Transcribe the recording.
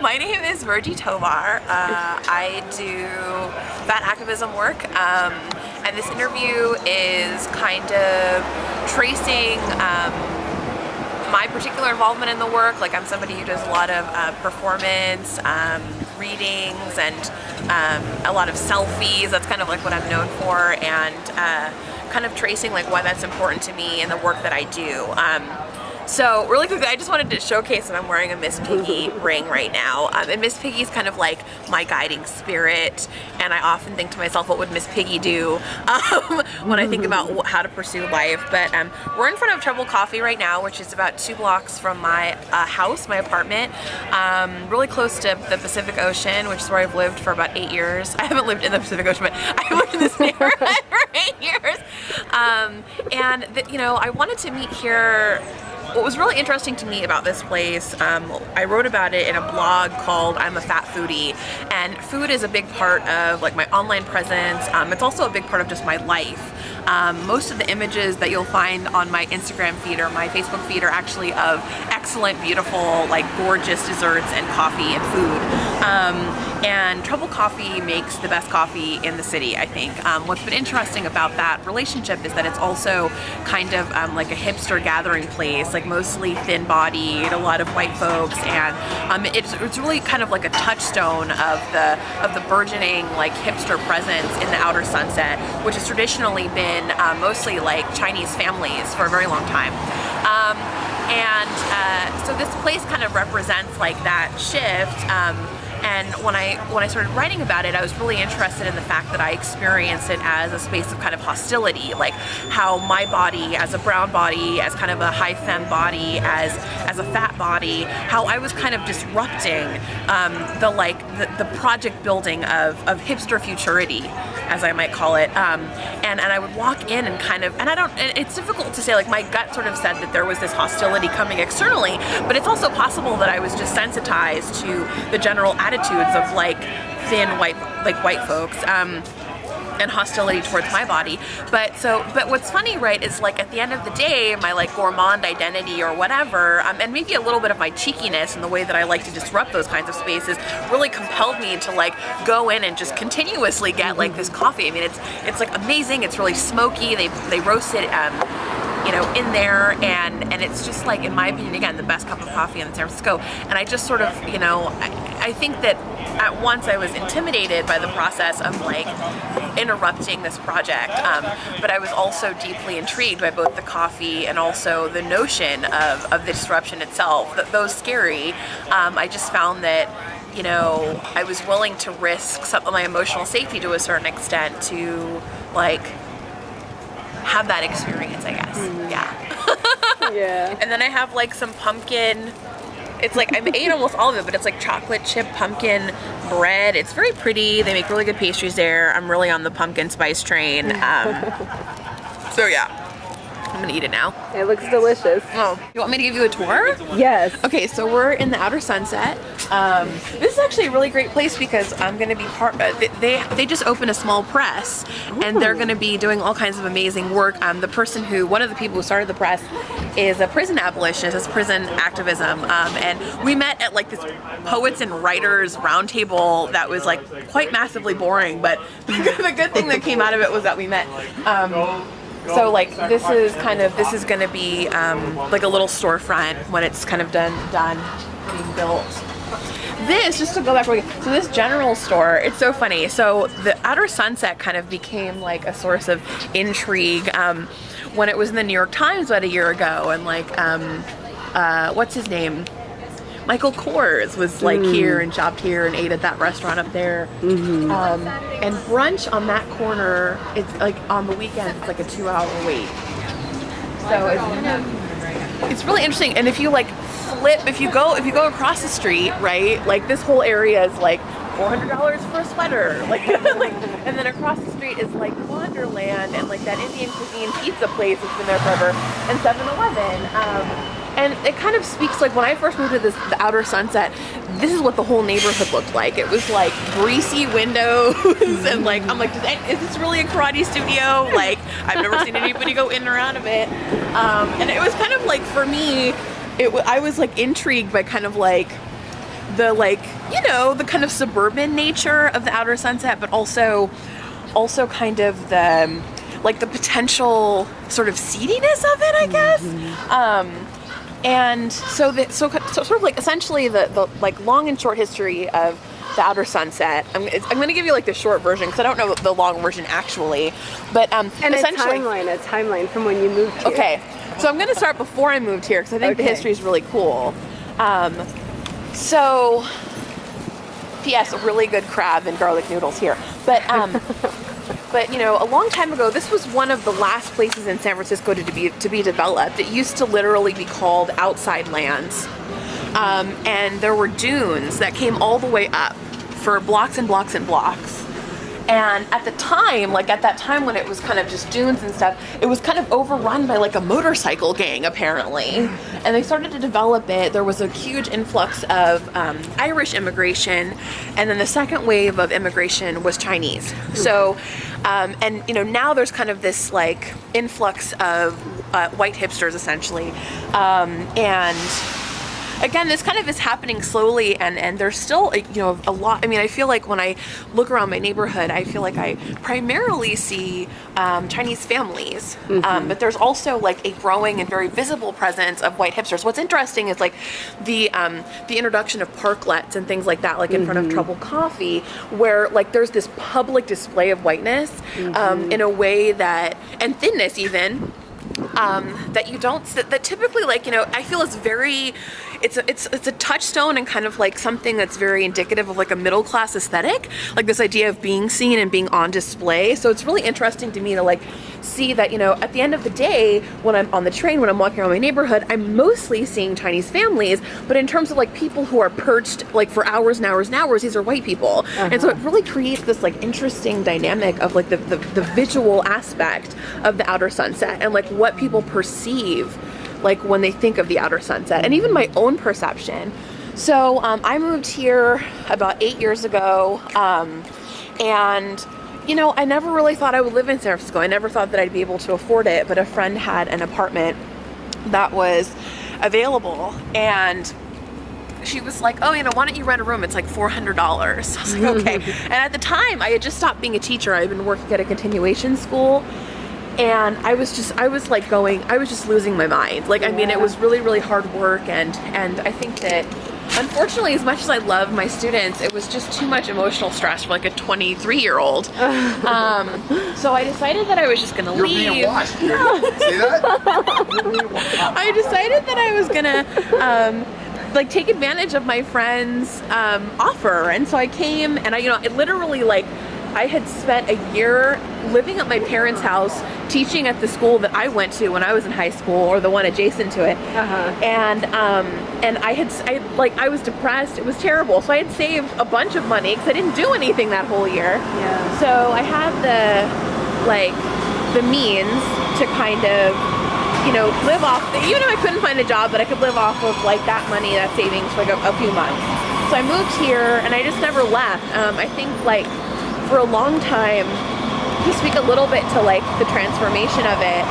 My name is Virgie Tovar. I do fat activism work, and this interview is kind of tracing my particular involvement in the work. Like, I'm somebody who does a lot of performance, readings, and a lot of selfies. That's kind of like what I'm known for, and kind of tracing like why that's important to me in the work that I do. So really quickly, I just wanted to showcase that I'm wearing a Miss Piggy ring right now. And Miss Piggy's kind of like my guiding spirit, and I often think to myself, what would Miss Piggy do when I think about how to pursue life. But we're in front of Trouble Coffee right now, which is about 2 blocks from my house, my apartment, really close to the Pacific Ocean, which is where I've lived for about 8 years. I haven't lived in the Pacific Ocean, but I've lived in this neighborhood for 8 years. You know, I wanted to meet here. What was really interesting to me about this place, I wrote about it in a blog called I'm a Fat Foodie, and food is a big part of like my online presence. It's also a big part of just my life. Most of the images that you'll find on my Instagram feed or my Facebook feed are actually of excellent, beautiful, like gorgeous desserts and coffee and food. And Trouble Coffee makes the best coffee in the city, I think. What's been interesting about that relationship is that it's also kind of like a hipster gathering place, like mostly thin-bodied, a lot of white folks, and it's really kind of like a touchstone of the burgeoning like hipster presence in the Outer Sunset, which has traditionally been mostly like Chinese families for a very long time. So this place kind of represents like that shift. And when I started writing about it, I was really interested in the fact that I experienced it as a space of kind of hostility, like how my body, as a brown body, as kind of a high femme body, as a fat body, how I was kind of disrupting the project building of hipster futurity, as I might call it. And I would walk in and kind of, and it's difficult to say, like my gut sort of said that there was this hostility coming externally, but it's also possible that I was just sensitized to the general attitudes of like thin white folks, and hostility towards my body. But what's funny, right, is like at the end of the day, my like gourmand identity or whatever, and maybe a little bit of my cheekiness and the way that I like to disrupt those kinds of spaces really compelled me to like go in and just continuously get like this coffee. I mean, it's like amazing. It's really smoky. They roast it, you know, in there, and it's just like, in my opinion, again, the best cup of coffee in San Francisco. And I just sort of, you know, I think that at once I was intimidated by the process of like interrupting this project, but I was also deeply intrigued by both the coffee and also the notion of the disruption itself. Though scary, I just found that, you know, I was willing to risk some of my emotional safety to a certain extent to like have that experience, I guess. Yeah. Yeah. And then I have like some pumpkin. It's like, I ate almost all of it, but it's like chocolate chip pumpkin bread. It's very pretty. They make really good pastries there. I'm really on the pumpkin spice train. So yeah, I'm gonna eat it now. It looks delicious. Oh, you want me to give you a tour? Yes. Okay, so we're in the Outer Sunset. This is actually a really great place because I'm going to be they just opened a small press. Ooh. And they're going to be doing all kinds of amazing work. One of the people who started the press is a prison abolitionist, it's prison activism. And we met at like this poets and writers roundtable that was like quite massively boring, but the good thing that came out of it was that we met. So like this is going to be like a little storefront when it's kind of done being built. This, just to go back, so this general store, it's so funny. So the Outer Sunset kind of became like a source of intrigue when it was in the New York Times about a year ago, and like what's his name? Michael Kors was like here and shopped here and ate at that restaurant up there. Mm-hmm. And brunch on that corner, it's like on the weekends, it's like a 2-hour wait. So it's really interesting. And if you like flip, if you go across the street, right, like this whole area is like $400 for a sweater, like, and then across the street is like Wonderland and like that Indian cuisine pizza place that's been there forever, and 7-Eleven. And it kind of speaks, like when I first moved to the Outer Sunset, this is what the whole neighborhood looked like. It was like greasy windows and like, I'm like, is this really a karate studio? Like, I've never seen anybody go in or out of it. And it was kind of like, for me, I was like intrigued by kind of like like, you know, the kind of suburban nature of the Outer Sunset, but also kind of the like the potential sort of seediness of it, I guess. And so sort of like essentially the like long and short history of the Outer Sunset. I'm going to give you like the short version because I don't know the long version actually, but and essentially a timeline from when you moved here. Okay, so I'm going to start before I moved here because I think the history is really cool. So, P.S. a really good crab and garlic noodles here, but but you know, a long time ago, this was one of the last places in San Francisco to be developed. It used to literally be called Outside Lands. And there were dunes that came all the way up for blocks and blocks and blocks. And at the time, like at that time when it was kind of just dunes and stuff, it was kind of overrun by like a motorcycle gang apparently. And they started to develop it. There was a huge influx of Irish immigration. And then the second wave of immigration was Chinese. So, and you know, now there's kind of this like influx of white hipsters essentially. And again, this kind of is happening slowly, and there's still, you know, a lot. I mean, I feel like when I look around my neighborhood, I feel like I primarily see Chinese families, but there's also like a growing and very visible presence of white hipsters. What's interesting is like the introduction of parklets and things like that, like in front of Trouble Coffee, where like there's this public display of whiteness in a way that, and thinness even, that you don't, that typically, like, you know, I feel is very, it's a touchstone and kind of like something that's very indicative of like a middle class aesthetic, like this idea of being seen and being on display. So it's really interesting to me to like see that, you know, at the end of the day, when I'm on the train, when I'm walking around my neighborhood, I'm mostly seeing Chinese families, but in terms of like people who are perched like for hours and hours and hours, these are white people. And so it really creates this like interesting dynamic of like the visual aspect of the Outer Sunset and like what people perceive like when they think of the Outer Sunset, and even my own perception. So I moved here about 8 years ago, and you know, I never really thought I would live in San Francisco. I never thought that I'd be able to afford it, but a friend had an apartment that was available, and she was like, oh, you know, why don't you rent a room? It's like $400. I was like, okay. And at the time, I had just stopped being a teacher. I had been working at a continuation school. And I was just losing my mind. Like, I mean, it was really, really hard work. And I think that, unfortunately, as much as I love my students, it was just too much emotional stress for like a 23-year-old. So I decided that I was just gonna leave. You're being watched. See that? I decided that I was gonna, like, take advantage of my friend's offer. And so I came, and it literally, like, I had spent a year living at my parents' house, teaching at the school that I went to when I was in high school, or the one adjacent to it. And I was depressed. It was terrible. So I had saved a bunch of money because I didn't do anything that whole year. So I had the means to kind of, you know, live off, even if I couldn't find a job, but I could live off of like that money, that savings for like a few months. So I moved here, and I just never left. I think, like, for a long time, to speak a little bit to like the transformation of it,